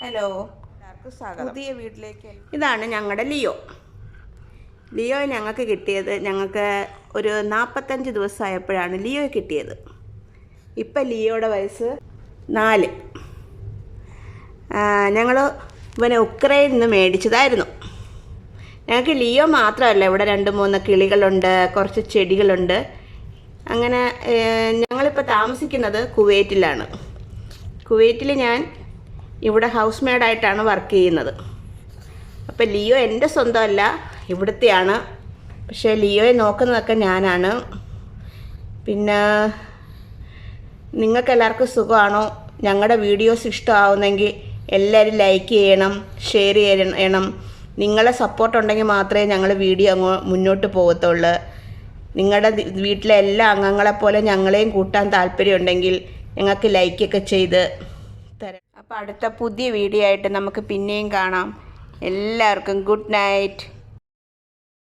Hello, എല്ലാവർക്കും സ്വാഗതം. പുതിയ വീട്ടിലേക്ക്. ഇതാണ് ഞങ്ങളുടെ ലിയോ. ലിയോ ഞങ്ങൾക്ക് കിട്ടിയത് ഞങ്ങൾക്ക് ഒരു 45 ദിവസമായപ്പോഴാണ് ലിയോ കിട്ടിയത്. ഇപ്പം ലിയോയുടെ വയസ്സ് 4. ഞങ്ങൾ ഇവനെ ഉക്രൈനിൽ നിന്ന് മേടിച്ചതായിരുന്നു. ഞങ്ങൾക്ക് ലിയോ മാത്രമല്ല, ഇവിടെ 2-3 കിളികളുണ്ട്, കുറച്ച് ചെടികളുണ്ട്. അങ്ങനെ ഞങ്ങളിപ്പോൾ താമസിക്കുന്നത് കുവൈറ്റിലാണ്. കുവൈറ്റിൽ ഞാൻ ഇവിടെ ഹൗസ് മെയ്ഡായിട്ടാണ് വർക്ക് ചെയ്യുന്നത്. അപ്പോൾ ലിയോ എൻ്റെ സ്വന്തമല്ല, ഇവിടുത്തെയാണ്. പക്ഷേ ലിയോയെ നോക്കുന്നതൊക്കെ ഞാനാണ്. പിന്നെ നിങ്ങൾക്കെല്ലാവർക്കും സുഖമാണോ? ഞങ്ങളുടെ വീഡിയോസ് ഇഷ്ടമാവുന്നെങ്കിൽ എല്ലാവരും ലൈക്ക് ചെയ്യണം, ഷെയർ ചെയ്യണം. നിങ്ങളെ സപ്പോർട്ട് ഉണ്ടെങ്കിൽ മാത്രമേ ഞങ്ങൾ വീഡിയോ മുന്നോട്ട് പോകത്തുള്ളൂ. നിങ്ങളുടെ വീട്ടിലെ എല്ലാ അംഗങ്ങളെപ്പോലെ ഞങ്ങളെയും കൂട്ടാൻ താല്പര്യമുണ്ടെങ്കിൽ ഞങ്ങൾക്ക് ലൈക്കൊക്കെ ചെയ്ത് തരാം. അപ്പോൾ അടുത്ത പുതിയ വീഡിയോ ആയിട്ട് നമുക്ക് പിന്നെയും കാണാം. എല്ലാവർക്കും ഗുഡ് നൈറ്റ്.